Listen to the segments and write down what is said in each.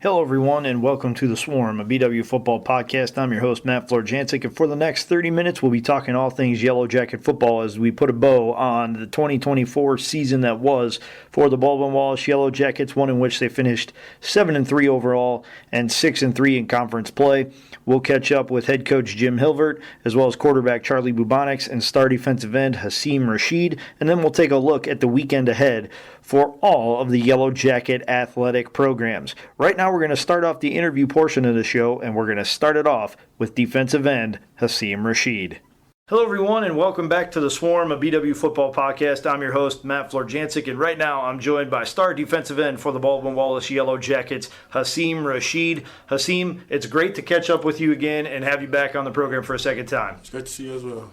Hello, everyone, and welcome to The Swarm, a BW football podcast. I'm your host, Matt Florjancic, and for the next 30 minutes, we'll be talking all things Yellow Jacket football as we put a bow on the 2024 season that was for the Baldwin-Wallace Yellow Jackets, one in which they finished 7-3 overall and 6-3 in conference play. We'll catch up with head coach Jim Hilvert, as well as quarterback Charlie Bubonics and star defensive end Hasim Rashid, and then we'll take a look at the weekend ahead for all of the Yellow Jacket athletic programs. Right now, we're going to start off the interview portion of the show, and we're going to start it off with defensive end Hasim Rashid. Hello, everyone, and welcome back to The Swarm, a BW football podcast. I'm your host, Matt Florjancic, and right now I'm joined by star defensive end for the Baldwin-Wallace Yellow Jackets, Hasim Rashid. Hasim, it's great to catch up with you again and have you back on the program for a second time. It's great to see you as well.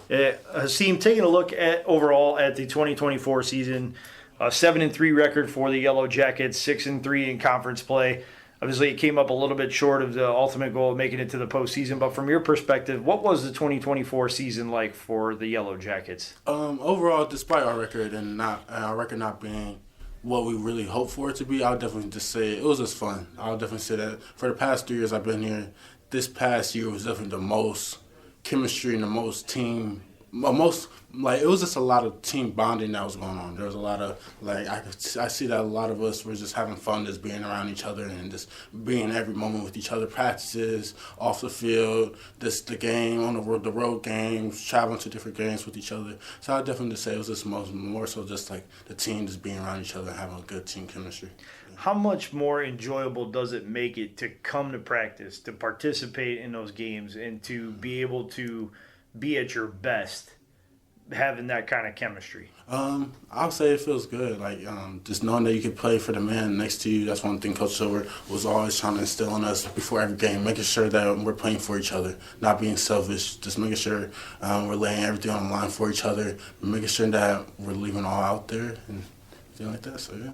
Hasim, taking a look at overall at the 2024 season, a 7-3 record for the Yellow Jackets, 6-3 in conference play. Obviously, it came up a little bit short of the ultimate goal of making it to the postseason. But from your perspective, what was the 2024 season like for the Yellow Jackets? Overall, despite our record and our record not being what we really hoped for it to be, I'll definitely just say it was just fun. I'll definitely say that for the past 3 years I've been here, this past year was definitely the most chemistry and the most team. It was just a lot of team bonding that was going on. There was a lot of, I see that a lot of us were just having fun, just being around each other and just being every moment with each other, practices, off the field, the game, on the road games, traveling to different games with each other. So I definitely say it was just more so just like the team just being around each other and having a good team chemistry. How much more enjoyable does it make it to come to practice, to participate in those games, and to be able to be at your best having that kind of chemistry? I'll say it feels good. Just knowing that you can play for the man next to you. That's one thing Coach Hilvert was always trying to instill in us before every game, making sure that we're playing for each other, not being selfish, just making sure we're laying everything on the line for each other, making sure that we're leaving all out there and things like that. So, yeah.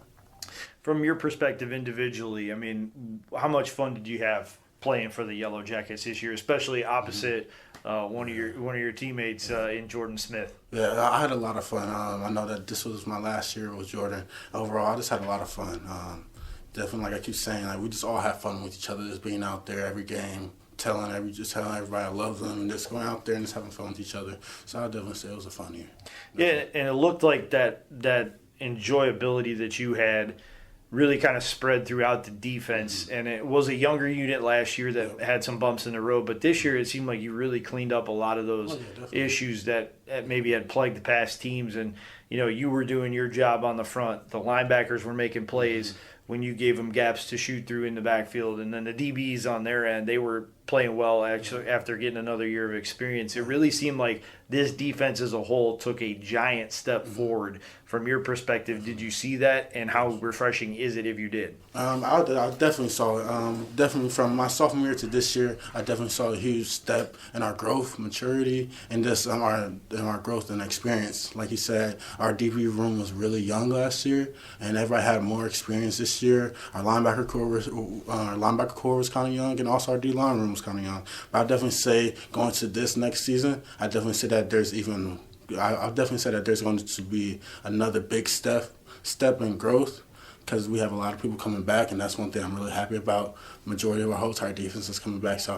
From your perspective individually, I mean, how much fun did you have playing for the Yellow Jackets this year, especially opposite one of your teammates in Jordan Smith? Yeah, I had a lot of fun. I know that this was my last year with Jordan. Overall, I just had a lot of fun. Definitely, like I keep saying, we just all have fun with each other, just being out there every game, telling everybody I love them, and just going out there and just having fun with each other. So I would definitely say it was a fun year. Yeah, and it looked like that enjoyability that you had really kind of spread throughout the defense. And it was a younger unit last year that had some bumps in the road, but this year it seemed like you really cleaned up a lot of those issues that maybe had plagued the past teams. And, you were doing your job on the front. The linebackers were making plays when you gave them gaps to shoot through in the backfield. And then the DBs on their end, they were playing well actually after getting another year of experience. It really seemed like this defense as a whole took a giant step forward. From your perspective, did you see that, and how refreshing is it if you did? I definitely saw it. Definitely from my sophomore year to this year, I definitely saw a huge step in our growth, maturity, and just our growth and experience. Like you said, our DB room was really young last year, and everybody had more experience this year. Our linebacker core was kind of young, and also our D-line room was kind of young. But I definitely say going to this next season, I definitely say that there's going to be another big step in growth, because we have a lot of people coming back, and that's one thing I'm really happy about. Majority of our whole entire defense is coming back, so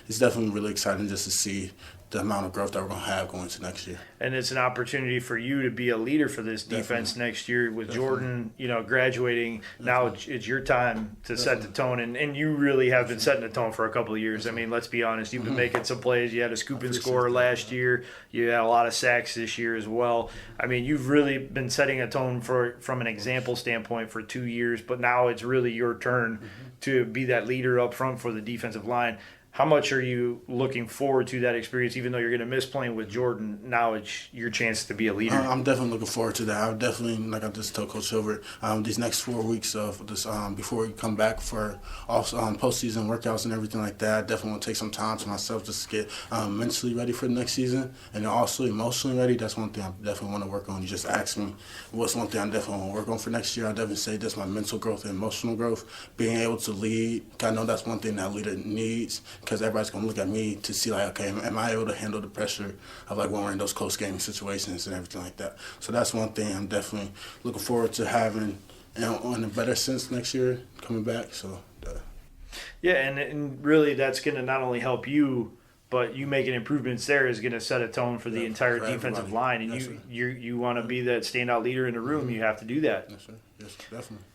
it's definitely really exciting just to see the amount of growth that we're going to have going into next year. And it's an opportunity for you to be a leader for this defense next year with Jordan, graduating. Now it's your time to set the tone, and you really have been setting the tone for a couple of years. I mean, let's be honest, you've been making some plays. You had a scoop and score last year. You had a lot of sacks this year as well. I mean, you've really been setting a tone from an example standpoint for 2 years, but now it's really your turn to be that leader up front for the defensive line. How much are you looking forward to that experience, even though you're going to miss playing with Jordan? Now it's your chance to be a leader. I'm definitely looking forward to that. Like I just told Coach Hilvert, these next 4 weeks of this, before we come back for postseason workouts and everything like that, I definitely want to take some time to myself just to get mentally ready for the next season, and also emotionally ready. That's one thing I definitely want to work on. You just asked me what's one thing I definitely want to work on for next year. I definitely say that's my mental growth and emotional growth, being able to lead. I know that's one thing that a leader needs, because everybody's going to look at me to see, okay, am I able to handle the pressure of, when we're in those close game situations and everything like that. So that's one thing I'm definitely looking forward to having in a better sense next year coming back. So. Yeah, and really that's going to not only help you, but you making improvements there is going to set a tone for the entire defensive line. And yes, you want to be that standout leader in the room, you have to do that. Yes, sir. Yes, definitely.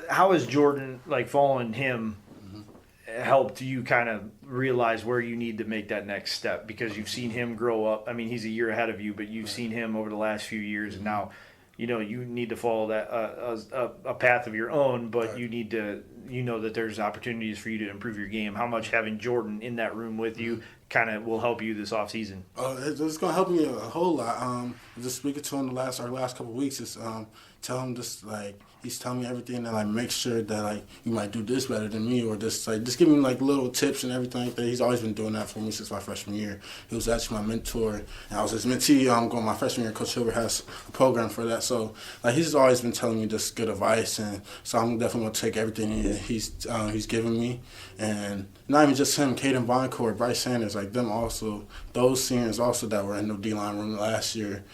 How has Jordan, like following him, helped you kind of realize where you need to make that next step? Because you've seen him grow up. I mean, he's a year ahead of you, but you've seen him over the last few years, and now you need to follow that a path of your own, but you need to that there's opportunities for you to improve your game. How much having Jordan in that room with you kind of will help you this offseason? It's going to help me a whole lot. Just speaking to him our last couple of weeks is tell him just he's telling me everything that make sure that you might do this better than me, or just give me little tips and everything like that. He's always been doing that for me since my freshman year. He was actually my mentor, and I was his mentee. Going my freshman year. Coach Hilvert has a program for that, so he's always been telling me just good advice, and so I'm definitely going to take everything he's giving me, and not even just him, Caden Boncourt, Bryce Sanders, them also, those seniors also that were in the D-line room last year,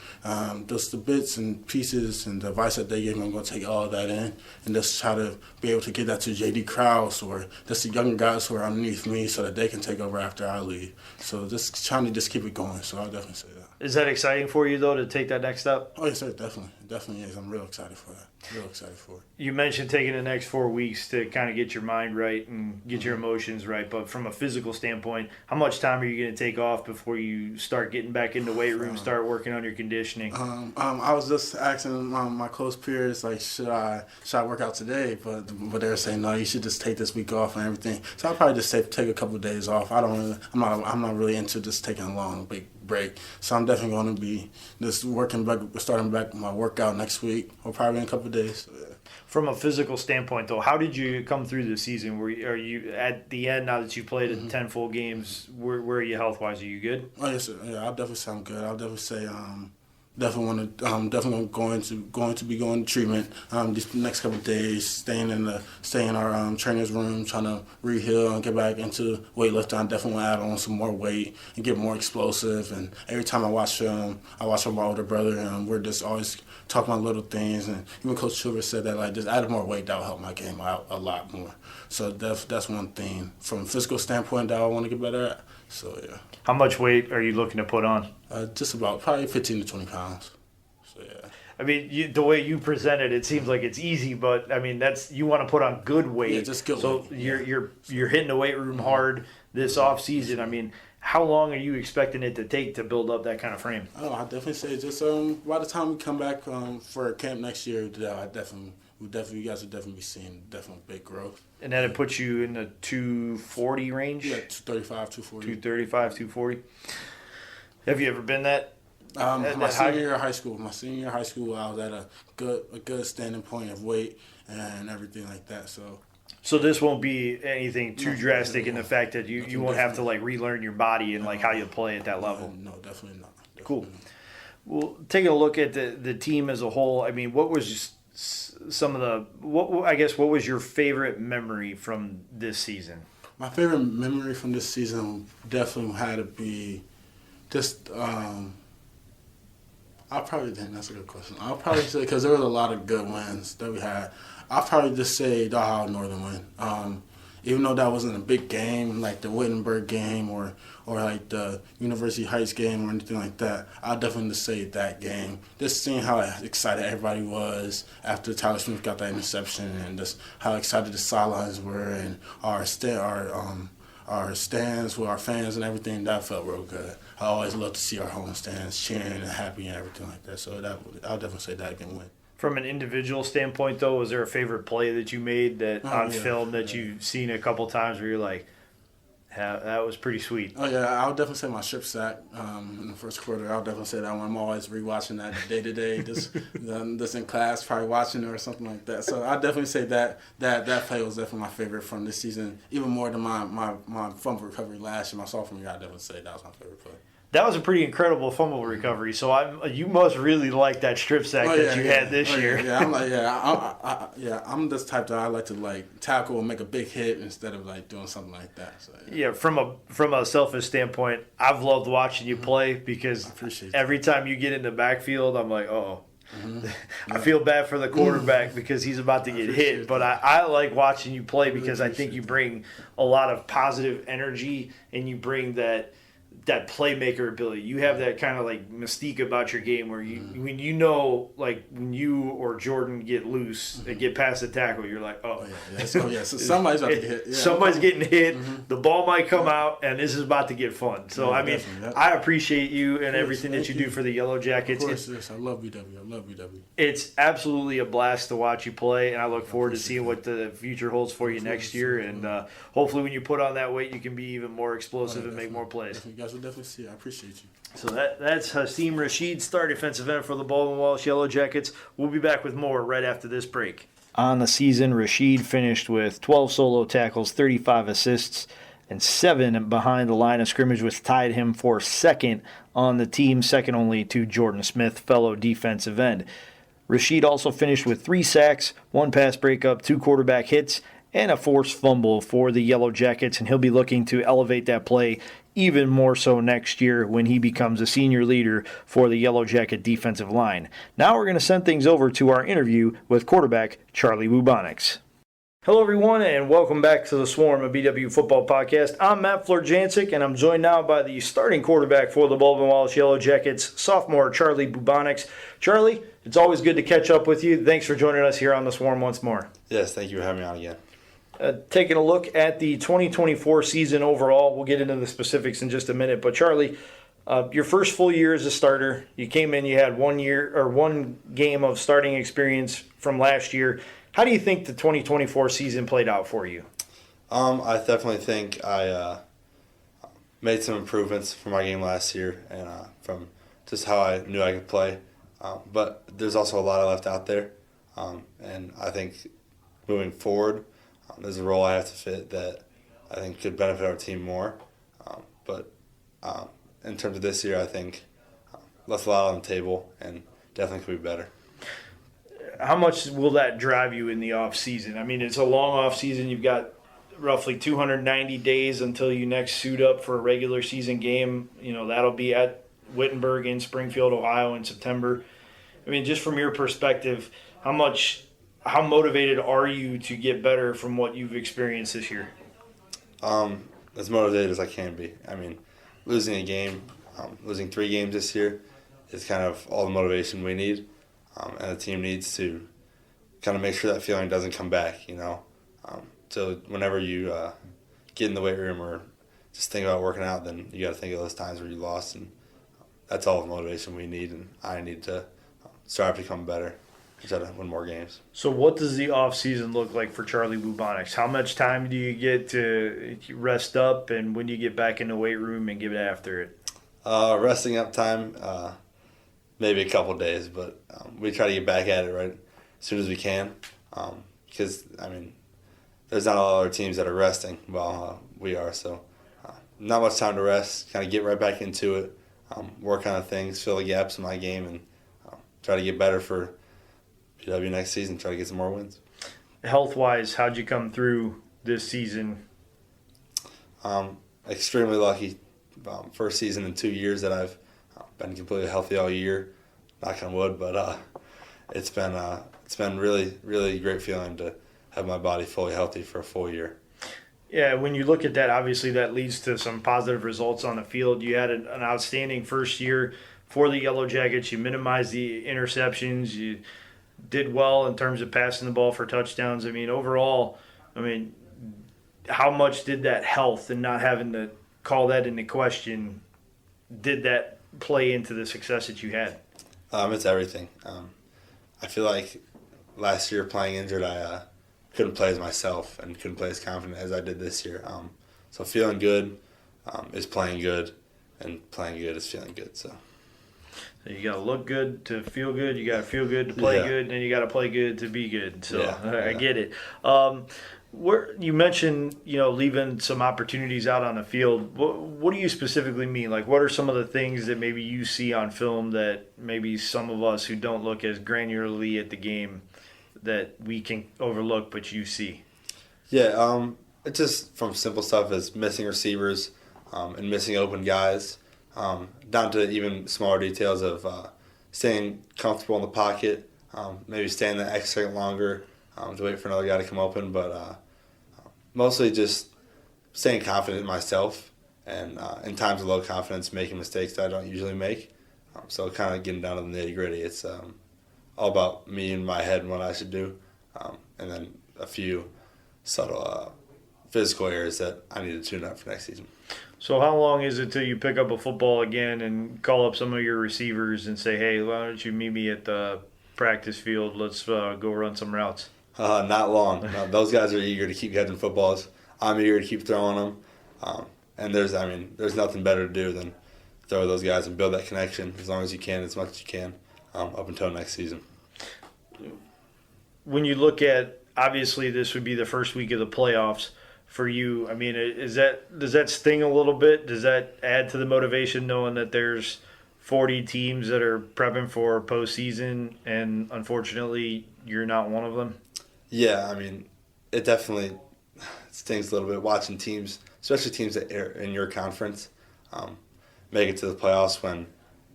just the bits and pieces and the advice that they gave me, I'm going to take all of that in and just try to be able to get that to J.D. Krause or just the younger guys who are underneath me so that they can take over after I leave. So just trying to just keep it going, so I'll definitely say that. Is that exciting for you, though, to take that next step? Oh, yes, sir, definitely. It definitely is. I'm real excited for that. Real excited for it. You mentioned taking the next 4 weeks to kind of get your mind right and get your emotions right, but from a physical standpoint, how much time are you going to take off before you start getting back in the weight room, start working on your conditioning? I was just asking my close peers, should I work out today? But they were saying, no, you should just take this week off and everything. So I'll probably just take a couple of days off. I'm not really into just taking a long big break. So I'm definitely going to be just starting back my workout next week, or probably in a couple of days. So, yeah. From a physical standpoint, though, how did you come through the season? Are you at the end, now that you played 10 full games, where are you health-wise? Are you good? Oh, yes, sir. Yeah, I'll definitely say I'm good. I'll definitely say definitely going to be going to treatment these next couple of days, stay in our trainer's room, trying to re-heal and get back into weightlifting. I definitely want to add on some more weight and get more explosive. And every time I watch film, I watch my older brother, and we're just always talking about little things. And even Coach Hilvert said that just adding more weight, that will help my game out a lot more. So that's one thing from a physical standpoint that I want to get better at. So yeah. How much weight are you looking to put on? Just about probably 15 to 20 pounds. So yeah. I mean, the way you present it, it seems like it's easy, but I mean, you want to put on good weight. Yeah, just good weight. So you're hitting the weight room hard this off season. I mean, how long are you expecting it to take to build up that kind of frame? Oh, I definitely say just by the time we come back for camp next year, you guys will definitely be seeing definitely big growth. And then it puts you in the 240 range? Yeah, 235, 240. 235, 240. Have you ever been that? My senior year of high school. I was at a good standing point of weight and everything like that. So this won't be anything too drastic in the fact that you won't have to relearn your body and how you play at that level. No, definitely not. Cool. Well, taking a look at the team as a whole, I mean, what was what was your favorite memory from this season? My favorite memory from this season definitely had to be just that's a good question. I'll probably say, because there was a lot of good wins that we had, I'll probably just say the Ohio Northern win. Even though that wasn't a big game, like the Wittenberg game or like the University Heights game or anything like that, I'll definitely just say that game. Just seeing how excited everybody was after Tyler Smith got that interception, and just how excited the sidelines were, and our stands with our fans and everything, that felt real good. I always love to see our home stands cheering and happy and everything like that. So I'll definitely say that can win. From an individual standpoint, though, was there a favorite play that you made on film that you've seen a couple times where you're like, that was pretty sweet? Oh, yeah, I'll definitely say my strip sack in the first quarter. I'll definitely say that one. I'm always rewatching that day-to-day, just in class, probably watching it or something like that. So I'll definitely say that play was definitely my favorite from this season, even more than my fumble recovery last year, my sophomore year. I'll definitely say that was my favorite play. That was a pretty incredible fumble recovery. So you must really like that strip sack that you had this year. Yeah, I'm this type that I like to tackle and make a big hit instead of doing something like that. So, yeah, from a selfish standpoint, I've loved watching you play because every time you get in the backfield, I'm like, oh, I feel bad for the quarterback because he's about to get hit, but I like watching you play because I think you bring a lot of positive energy and you bring that playmaker ability. You have that kind of like mystique about your game where when when you or Jordan get loose and get past the tackle, you're like, So somebody's about to get hit. Yeah, somebody's getting hit. The ball might come out, and this is about to get fun. So I appreciate you and everything that you do for the Yellow Jackets. Of course, yes, I love BW. It's absolutely a blast to watch you play, and I look forward to seeing what the future holds for you next year. And hopefully, when you put on that weight, you can be even more explosive and make more plays. You guys will definitely see it. I appreciate you. So that's Hasim Rashid, star defensive end for the Baldwin Wallace Yellow Jackets. We'll be back with more right after this break. On the season, Rashid finished with 12 solo tackles, 35 assists, and 7 behind the line of scrimmage, which tied him for second on the team, second only to Jordan Smith, fellow defensive end. Rashid also finished with 3 sacks, 1 pass breakup, 2 quarterback hits, and a forced fumble for the Yellow Jackets, and he'll be looking to elevate that play even more so next year when he becomes a senior leader for the Yellow Jacket defensive line. Now we're going to send things over to our interview with quarterback Charlie Bubonics. Hello, everyone, and welcome back to the Swarm, a BW football podcast. I'm Matt Florjancic, and I'm joined now by the starting quarterback for the Baldwin Wallace Yellow Jackets, sophomore Charlie Bubonics. Charlie, it's always good to catch up with you. Thanks for joining us here on the Swarm once more. Yes, thank you for having me on again. Taking a look at the 2024 season overall, we'll get into the specifics in just a minute. But Charlie, your first full year as a starter, you came in, you had 1 game of starting experience from last year. How do you think the 2024 season played out for you? I definitely think I made some improvements from my game last year and from just how I knew I could play. But there's also a lot I left out there. And I think moving forward, there's a role I have to fit that I think could benefit our team more. But in terms of this year, I think left a lot on the table and definitely could be better. How much will that drive you in the off season? I mean, it's a long off season. You've got roughly 290 days until you next suit up for a regular season game. You know, that'll be at Wittenberg in Springfield, Ohio in September. I mean, just from your perspective, how motivated are you to get better from what you've experienced this year? As motivated as I can be. I mean, losing a game, losing 3 games this year is kind of all the motivation we need. And the team needs to kind of make sure that feeling doesn't come back, you know. So whenever you get in the weight room or just think about working out, then you got to think of those times where you lost. And that's all the motivation we need, and I need to strive to become better and try to win more games. So what does the off-season look like for Charlie Bubonics? How much time do you get to rest up, and when do you get back in the weight room and get after it? Resting up time, maybe a couple days, but we try to get back at it right as soon as we can because, I mean, there's not a lot of other teams that are resting while we are, so not much time to rest, kind of get right back into it, work on things, fill the gaps in my game, and try to get better for PW next season, try to get some more wins. Health-wise, how'd you come through this season? Extremely lucky. First season in 2 years that I've been completely healthy all year, knock on wood, but it's been really, really great feeling to have my body fully healthy for a full year. Yeah, when you look at that, obviously that leads to some positive results on the field. You had an outstanding first year for the Yellow Jackets. You minimized the interceptions. You did well in terms of passing the ball for touchdowns. I mean, overall, how much did that health and not having to call that into question, did that play into the success that you had? It's everything. I feel like last year playing injured, I couldn't play as myself and couldn't play as confident as I did this year. So feeling good is playing good, and playing good is feeling good. So you got to look good to feel good. You got to feel good to play good, and then you got to play good to be good. So I get it. Where you mentioned, leaving some opportunities out on the field. What do you specifically mean? Like, what are some of the things that maybe you see on film that maybe some of us who don't look as granularly at the game that we can overlook, but you see? Yeah, it's just from simple stuff as missing receivers and missing open guys, down to even smaller details of staying comfortable in the pocket, maybe staying that extra second longer to wait for another guy to come open, but mostly just staying confident in myself and in times of low confidence making mistakes that I don't usually make. So kind of getting down to the nitty-gritty. It's all about me in my head and what I should do, and then a few subtle physical areas that I need to tune up for next season. So how long is it till you pick up a football again and call up some of your receivers and say, hey, why don't you meet me at the practice field? Let's go run some routes. Not long. No, those guys are eager to keep catching footballs. I'm eager to keep throwing them. And there's nothing better to do than throw those guys and build that connection as long as you can, as much as you can, up until next season. When you look at, obviously this would be the first week of the playoffs for you. I mean, does that sting a little bit? Does that add to the motivation knowing that there's 40 teams that are prepping for postseason and unfortunately you're not one of them? Yeah, I mean, it definitely stings a little bit watching teams, especially teams that are in your conference, make it to the playoffs when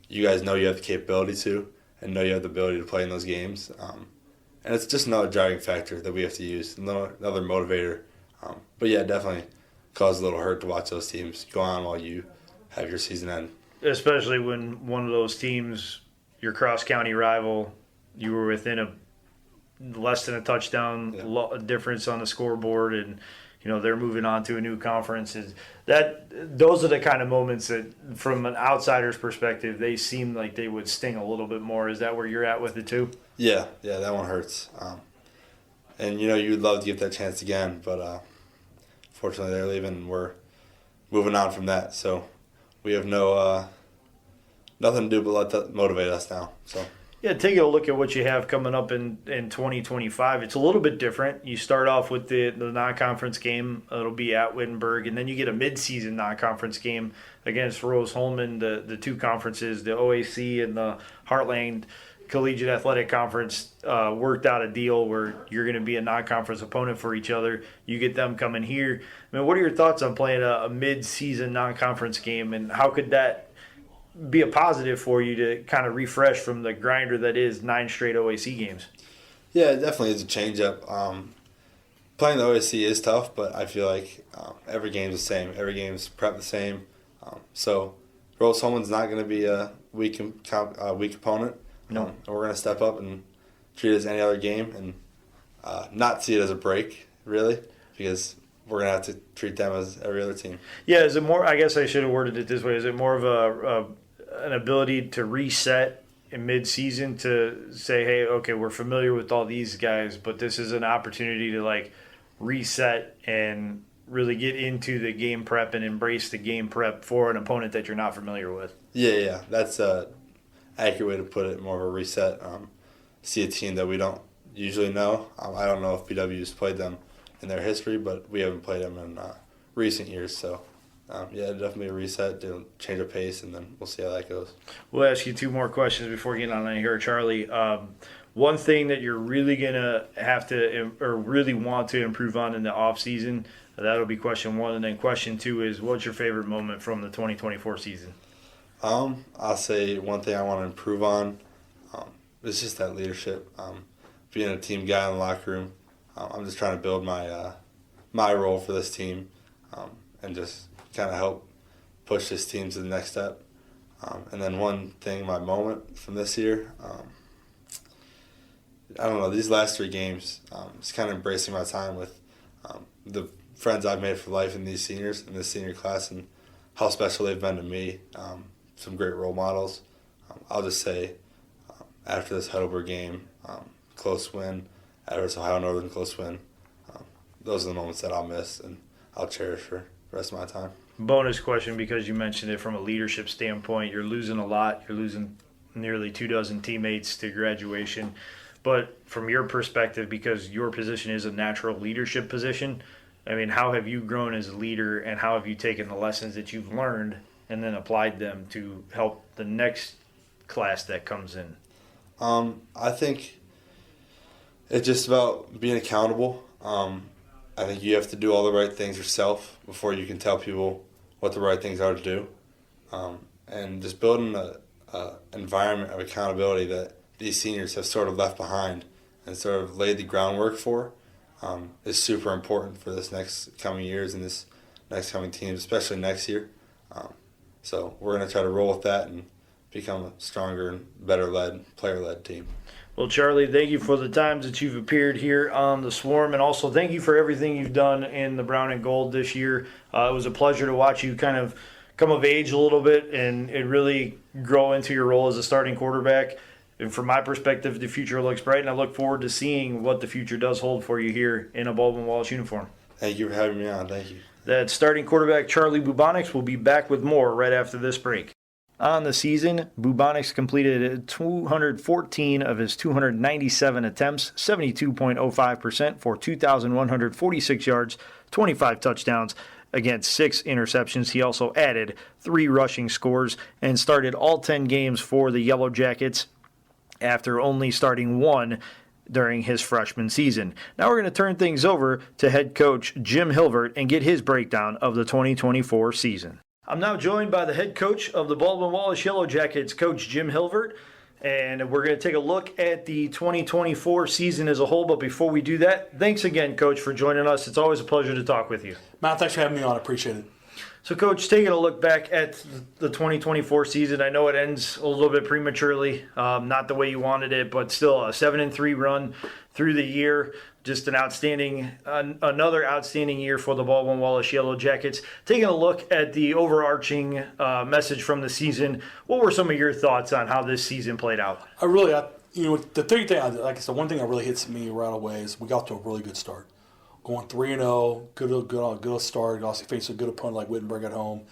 you guys know you have the capability to and know you have the ability to play in those games. And it's just another driving factor that we have to use, another motivator. But yeah, definitely causes a little hurt to watch those teams go on while you have your season end. Especially when one of those teams, your cross-county rival, you were within a less than a touchdown difference on the scoreboard, and they're moving on to a new conference. Those are the kind of moments that, from an outsider's perspective, they seem like they would sting a little bit more. Is that where you're at with it too? Yeah, that one hurts. And you'd love to get that chance again, but fortunately they're leaving and we're moving on from that. So we have nothing to do but let that motivate us now. So. Yeah, take a look at what you have coming up in 2025. It's a little bit different. You start off with the non-conference game. It'll be at Wittenberg, and then you get a mid-season non-conference game against Rose-Hulman, the two conferences, the OAC and the Heartland Collegiate Athletic Conference worked out a deal where you're going to be a non-conference opponent for each other. You get them coming here. I mean, what are your thoughts on playing a mid-season non-conference game, and how could that be a positive for you to kind of refresh from the grinder that is 9 straight OAC games? Yeah, it definitely is a change-up. Playing the OAC is tough, but I feel like every game's the same. Every game's prepped the same. So Rose-Hulman's not going to be a weak opponent. No. And we're going to step up and treat it as any other game and not see it as a break, really, because we're going to have to treat them as every other team. Yeah, is it more, I guess I should have worded it this way, is it more of an ability to reset in mid-season to say, hey, okay, we're familiar with all these guys, but this is an opportunity to reset and really get into the game prep and embrace the game prep for an opponent that you're not familiar with? Yeah, that's a accurate way to put it, more of a reset. See a team that we don't usually know. I don't know if BW's played them in their history, but we haven't played them in recent years. So, definitely a reset, to change of pace, and then we'll see how that goes. We'll ask you 2 more questions before getting on here, Charlie. One thing that you're really going to have to or really want to improve on in the offseason, that'll be question 1. And then question 2 is, what's your favorite moment from the 2024 season? I'll say one thing I want to improve on is just that leadership. Being a team guy in the locker room, I'm just trying to build my role for this team and just kind of help push this team to the next step. And then one thing, my moment from this year, I don't know, these last 3 games, just kind of embracing my time with the friends I've made for life in these seniors, in this senior class, and how special they've been to me. Some great role models. I'll just say, after this Heidelberg game, close win, after this Ohio Northern close win, those are the moments that I'll miss and I'll cherish for the rest of my time. Bonus question, because you mentioned it from a leadership standpoint. You're losing a lot. You're losing nearly 24 teammates to graduation. But from your perspective, because your position is a natural leadership position, I mean, how have you grown as a leader, and how have you taken the lessons that you've learned and then applied them to help the next class that comes in? I think it's just about being accountable. I think you have to do all the right things yourself before you can tell people what the right things are to do. And just building a environment of accountability that these seniors have sort of left behind and sort of laid the groundwork for is super important for this next coming years and this next coming teams, especially next year. So we're going to try to roll with that and become a stronger and better-led, player-led team. Well, Charlie, thank you for the times that you've appeared here on the Swarm, and also thank you for everything you've done in the brown and gold this year. It was a pleasure to watch you kind of come of age a little bit and really grow into your role as a starting quarterback. And from my perspective, the future looks bright, and I look forward to seeing what the future does hold for you here in a Baldwin-Wallace uniform. Thank you for having me on. Thank you. That starting quarterback Charlie Bubonics will be back with more right after this break. On the season, Bubonics completed 214 of his 297 attempts, 72.05% for 2,146 yards, 25 touchdowns against 6 interceptions. He also added 3 rushing scores and started all 10 games for the Yellow Jackets after only starting 1 during his freshman season. Now we're going to turn things over to head coach Jim Hilvert and get his breakdown of the 2024 season. I'm now joined by the head coach of the Baldwin-Wallace Yellow Jackets, Coach Jim Hilvert, and we're going to take a look at the 2024 season as a whole. But before we do that, thanks again, Coach, for joining us. It's always a pleasure to talk with you. Matt, thanks for having me on. I appreciate it. So, Coach, taking a look back at the 2024 season, I know it ends a little bit prematurely, not the way you wanted it, but still a 7-3 run through the year. Just another outstanding year for the Baldwin-Wallace Yellow Jackets. Taking a look at the overarching message from the season, what were some of your thoughts on how this season played out? The thing, like I said, one thing that really hits me right away is we got to a really good start. Going 3-0, good start. Also faced a good opponent like Wittenberg at home.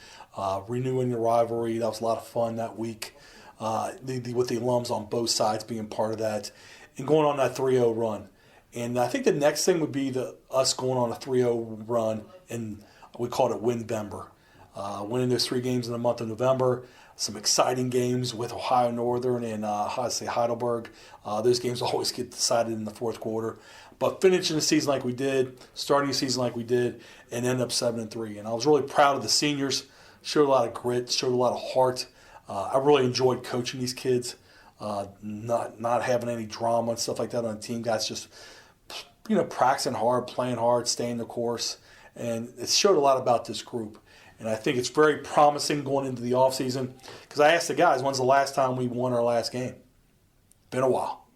Renewing the rivalry, that was a lot of fun that week. With the alums on both sides being part of that, and going on that 3-0 run. And I think the next thing would be us going on a 3-0 run, and we called it Win-Bember. Winning those 3 games in the month of November, some exciting games with Ohio Northern and Heidelberg. Those games always get decided in the fourth quarter. But finishing the season like we did, starting the season like we did, and end up 7-3. And I was really proud of the seniors. Showed a lot of grit, showed a lot of heart. I really enjoyed coaching these kids, not having any drama and stuff like that on the team. Guys just practicing hard, playing hard, staying the course. And it showed a lot about this group. And I think it's very promising going into the offseason, because I asked the guys, when's the last time we won our last game? Been a while.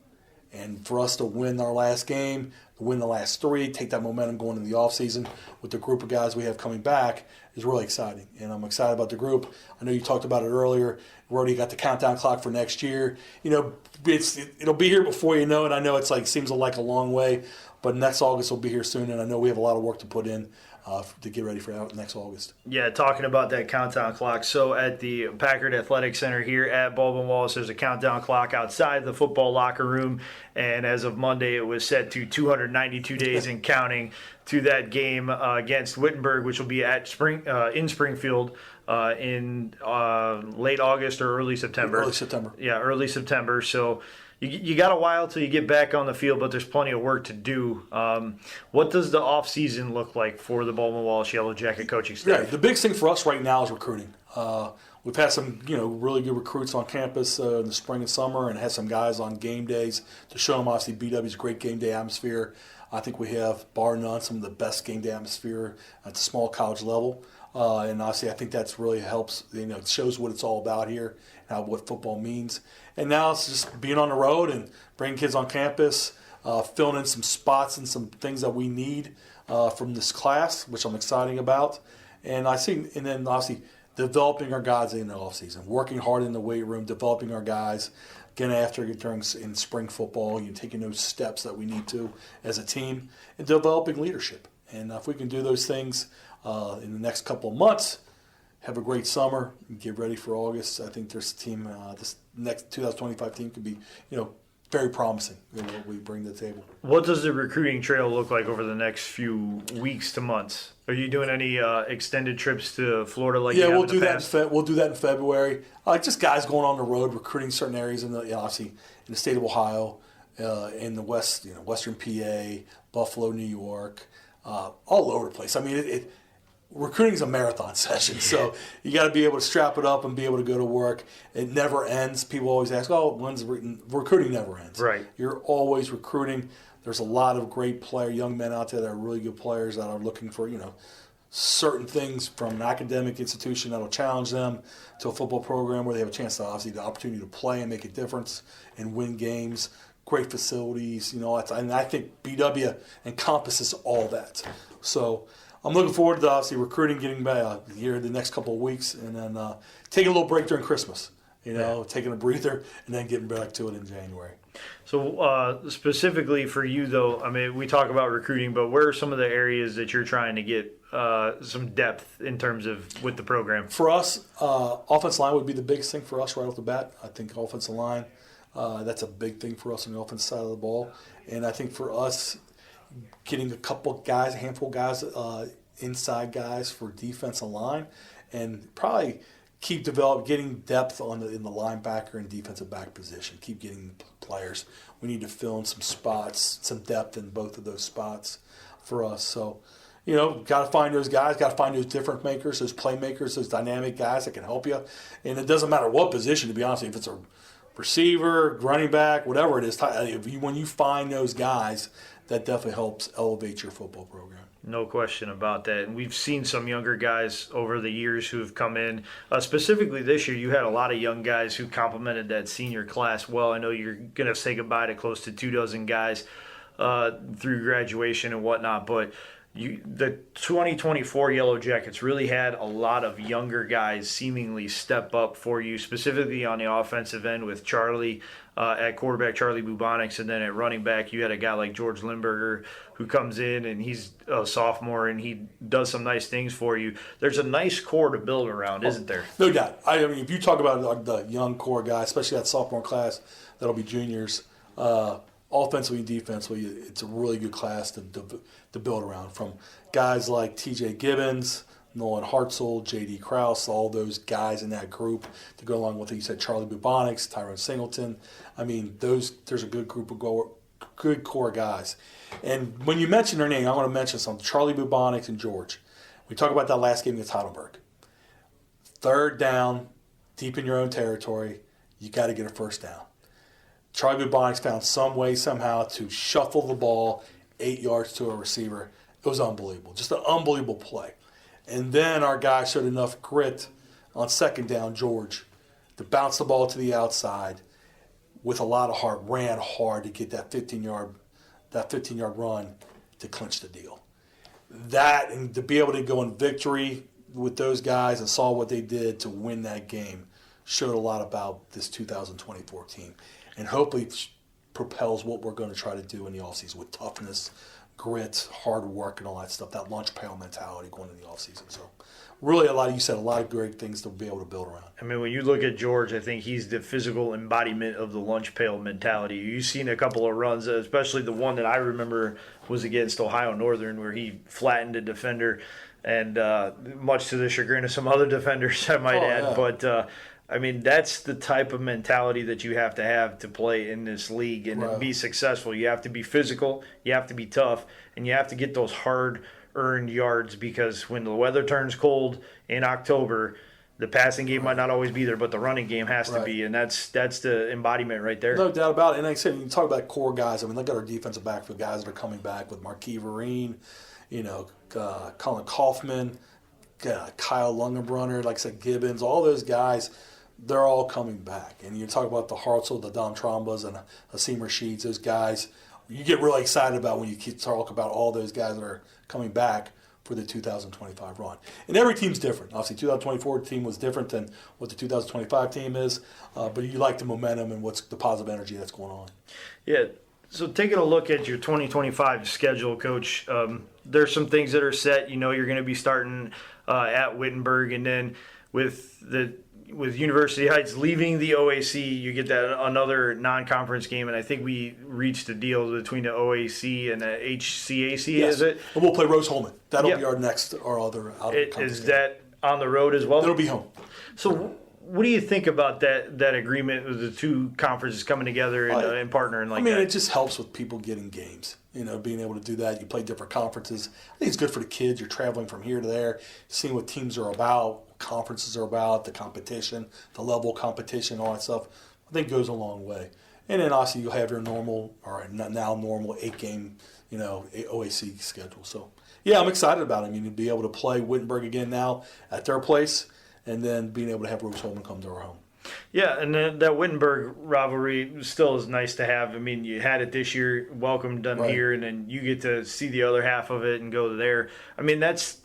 And for us to win our last game, to win the last 3, take that momentum going into the offseason with the group of guys we have coming back is really exciting. And I'm excited about the group. I know you talked about it earlier. We already got the countdown clock for next year. It'll be here before you know it. I know seems like a long way, but next August will be here soon, and I know we have a lot of work to put in to get ready for next August. Yeah, talking about that countdown clock. So at the Packard Athletic Center here at Baldwin-Wallace, there's a countdown clock outside the football locker room. And as of Monday, it was set to 292 days and counting to that game against Wittenberg, which will be at in Springfield in late August or early September. Early September. Yeah, early September. So you got a while till you get back on the field, but there's plenty of work to do. What does the off season look like for the Baldwin-Wallace Yellow Jacket coaching staff? Yeah, the biggest thing for us right now is recruiting. We've had some, really good recruits on campus in the spring and summer, and had some guys on game days to show them obviously BW's great game day atmosphere. I think we have, bar none, some of the best game day atmosphere at the small college level. And obviously, I think that's really helps. It shows what it's all about here, and what football means. And now it's just being on the road and bringing kids on campus, filling in some spots and some things that we need from this class, which I'm excited about. And then obviously developing our guys in the offseason, working hard in the weight room, developing our guys, getting after it in spring football, taking those steps that we need to as a team, and developing leadership. And if we can do those things in the next couple of months, have a great summer, and get ready for August. I think this team, this next 2025 team, could be, very promising in what we bring to the table. What does the recruiting trail look like over the next few weeks to months? Are you doing any extended trips to Florida you have we'll in the do past? that. We'll do that in February. Just guys going on the road, recruiting certain areas obviously in the state of Ohio, in the West, Western PA, Buffalo, New York, all over the place. I mean, recruiting is a marathon session, so you got to be able to strap it up and be able to go to work. It never ends. People always ask, "Oh, when's recruiting?" Never ends. Right. You're always recruiting. There's a lot of great young men out there that are really good players that are looking for certain things from an academic institution that'll challenge them to a football program where they have a chance to obviously the opportunity to play and make a difference and win games. Great facilities, and I think BW encompasses all that. So I'm looking forward to obviously recruiting, getting back here the next couple of weeks, and then taking a little break during Christmas. Taking a breather and then getting back to it in January. So specifically for you, though, I mean, we talk about recruiting, but where are some of the areas that you're trying to get some depth in terms of with the program? For us, offensive line would be the biggest thing for us right off the bat. I think offensive line, that's a big thing for us on the offensive side of the ball. And I think for us, getting a handful of guys, inside guys for defensive line, and probably keep getting depth in the linebacker and defensive back position. Keep getting players. We need to fill in some spots, some depth in both of those spots for us. So, got to find those guys, got to find those difference makers, those playmakers, those dynamic guys that can help you. And it doesn't matter what position, to be honest, if it's a receiver, running back, whatever it is, when you find those guys, that definitely helps elevate your football program. No question about that. And we've seen some younger guys over the years who have come in. Specifically this year, you had a lot of young guys who complemented that senior class well. I know you're going to say goodbye to close to 24 guys through graduation and whatnot, but the 2024 Yellow Jackets really had a lot of younger guys seemingly step up for you, specifically on the offensive end with Charlie at quarterback, Charlie Bubonics, and then at running back you had a guy like George Limburger who comes in and he's a sophomore and he does some nice things for you. There's a nice core to build around, isn't there? No doubt. I mean, if you talk about the young core guys, especially that sophomore class, that'll be juniors, offensively and defensively, it's a really good class to build around. From guys like T.J. Gibbons, Nolan Hartzell, J.D. Krause, all those guys in that group to go along with it. You said Charlie Bubonics, Tyrone Singleton. I mean, there's a good group of good core guys. And when you mention their name, I want to mention some Charlie Bubonics and George. We talk about that last game against Heidelberg. Third down, deep in your own territory, you got to get a first down. Charlie Bubonics found some way somehow to shuffle the ball 8 yards to a receiver. It was unbelievable. Just an unbelievable play. And then our guy showed enough grit on second down, George, to bounce the ball to the outside with a lot of heart, ran hard to get that 15-yard run to clinch the deal. That, and to be able to go in victory with those guys and saw what they did to win that game, showed a lot about this 2024 team. And hopefully propels what we're going to try to do in the offseason with toughness, grit, hard work, and all that stuff, that lunch pail mentality going in the offseason. So really a lot of great things to be able to build around. I mean, when you look at George, I think he's the physical embodiment of the lunch pail mentality. You've seen a couple of runs, especially the one that I remember was against Ohio Northern where he flattened a defender, and much to the chagrin of some other defenders, I might add. Yeah. But, I mean, that's the type of mentality that you have to play in this league and Right. be successful. You have to be physical, you have to be tough, and you have to get those hard-earned yards because when the weather turns cold in October, the passing game might not always be there, but the running game has to Right. be, and that's the embodiment right there. No doubt about it. And like I said, you talk about core guys. I mean, look at our defensive backfield guys that are coming back with Marquis Vereen, Colin Kaufman, Kyle Lungenbrunner, like I said, Gibbons, all those guys. They're all coming back. And you talk about the Hartzell, the Don Trombas, and Hasim Rashid, those guys. You get really excited about when you talk about all those guys that are coming back for the 2025 run. And every team's different. Obviously, 2024 team was different than what the 2025 team is. But you like the momentum and what's the positive energy that's going on. Yeah. So taking a look at your 2025 schedule, Coach, there's some things that are set. You're going to be starting at Wittenberg, and then with University Heights leaving the OAC, you get that another non-conference game, and I think we reached a deal between the OAC and the HCAC, Yes. is it? And we'll play Rose Holman. That'll Yep. be our other out of conference Is game. that on the road as well? It'll be home. So What do you think about that agreement with the two conferences coming together and partnering like that? It just helps with people getting games. Being able to do that. You play different conferences. I think it's good for the kids. You're traveling from here to there, seeing what teams are about, what conferences are about, the competition, the level of competition, all that stuff. I think goes a long way. And then obviously you'll have your normal, or now normal 8-game, OAC schedule. So, yeah, I'm excited about it. To be able to play Wittenberg again now at their place, and then being able to have Rose-Hulman come to our home. Yeah, and then that Wittenberg rivalry still is nice to have. You had it this year, welcomed them here, and then you get to see the other half of it and go there. That's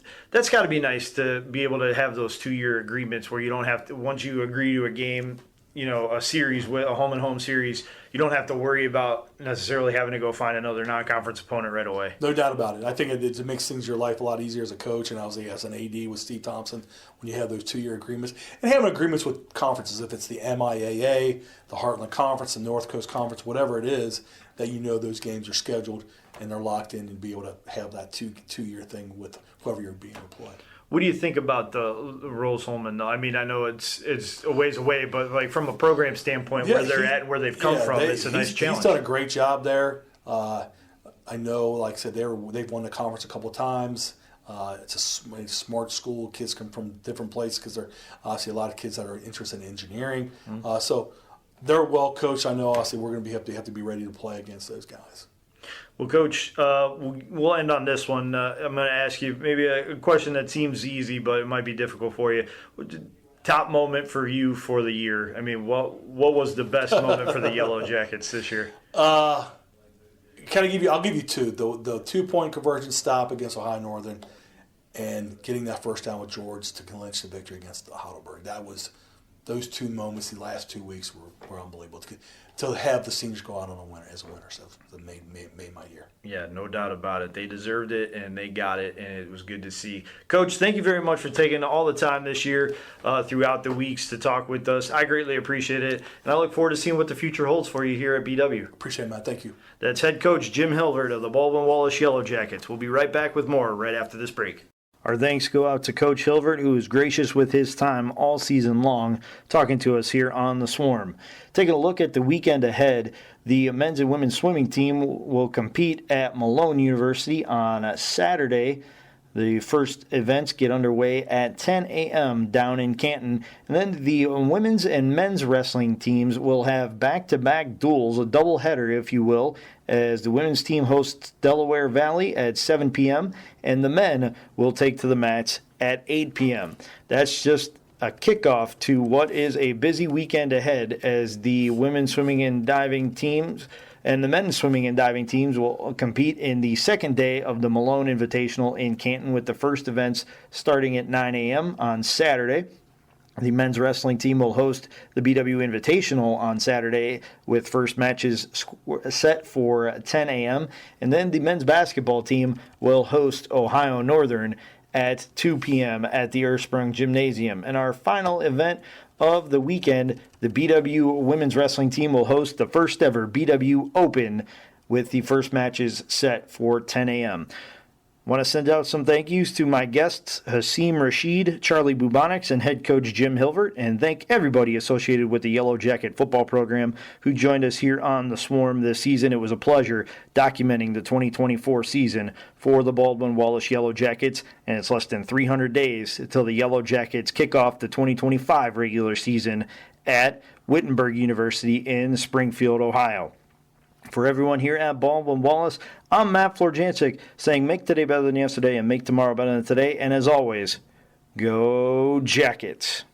got to be nice to be able to have those 2-year agreements where you don't have to, once you agree to a game, a series, a home-and-home series, you don't have to worry about necessarily having to go find another non-conference opponent right away. No doubt about it. I think it makes things your life a lot easier as a coach, and obviously as an AD with Steve Thompson when you have those 2-year agreements. And having agreements with conferences, if it's the MIAA, the Heartland Conference, the North Coast Conference, whatever it is, that those games are scheduled and they're locked in, and be able to have that two-year thing with whoever you're being employed. What do you think about the Rose-Hulman, though? I know it's a ways away, but from a program standpoint, where they're at and where they've come from, it's a nice challenge. He's done a great job there. I know, like I said, they've won the conference a couple of times. It's a smart school. Kids come from different places because there are obviously a lot of kids that are interested in engineering. Mm-hmm. So they're well coached. I know, obviously, we're going to have to be ready to play against those guys. Well, Coach, we'll end on this one. I'm going to ask you maybe a question that seems easy, but it might be difficult for you. Top moment for you for the year? What was the best moment for the Yellow Jackets this year? I'll give you two. The 2-point conversion stop against Ohio Northern, and getting that first down with George to clinch the victory against Heidelberg. Those two moments, the last 2 weeks were unbelievable. To have the seniors go out on a winner as a winner, so it made my year. Yeah, no doubt about it. They deserved it, and they got it, and it was good to see. Coach, thank you very much for taking all the time this year throughout the weeks to talk with us. I greatly appreciate it, and I look forward to seeing what the future holds for you here at BW. Appreciate it, Matt. Thank you. That's head coach Jim Hilvert of the Baldwin-Wallace Yellow Jackets. We'll be right back with more right after this break. Our thanks go out to Coach Hilvert, who was gracious with his time all season long, talking to us here on The Swarm. Taking a look at the weekend ahead, the men's and women's swimming team will compete at Malone University on Saturday. The first events get underway at 10 a.m. down in Canton. And then the women's and men's wrestling teams will have back-to-back duels, a doubleheader, if you will, as the women's team hosts Delaware Valley at 7 p.m. and the men will take to the mats at 8 p.m. That's just a kickoff to what is a busy weekend ahead, as the women's swimming and diving teams and the men's swimming and diving teams will compete in the second day of the Malone Invitational in Canton, with the first events starting at 9 a.m. on Saturday. The men's wrestling team will host the BW Invitational on Saturday, with first matches set for 10 a.m. And then the men's basketball team will host Ohio Northern at 2 p.m. at the Ersprung Gymnasium. And our final event of the weekend, the BW women's wrestling team will host the first ever BW Open, with the first matches set for 10 a.m. Want to send out some thank yous to my guests, Hasim Rashid, Charlie Bubonics, and head coach Jim Hilvert, and thank everybody associated with the Yellow Jacket football program who joined us here on The Swarm this season. It was a pleasure documenting the 2024 season for the Baldwin-Wallace Yellow Jackets, and it's less than 300 days until the Yellow Jackets kick off the 2025 regular season at Wittenberg University in Springfield, Ohio. For everyone here at Baldwin-Wallace, I'm Matt Florjancic, saying make today better than yesterday and make tomorrow better than today. And as always, go Jackets.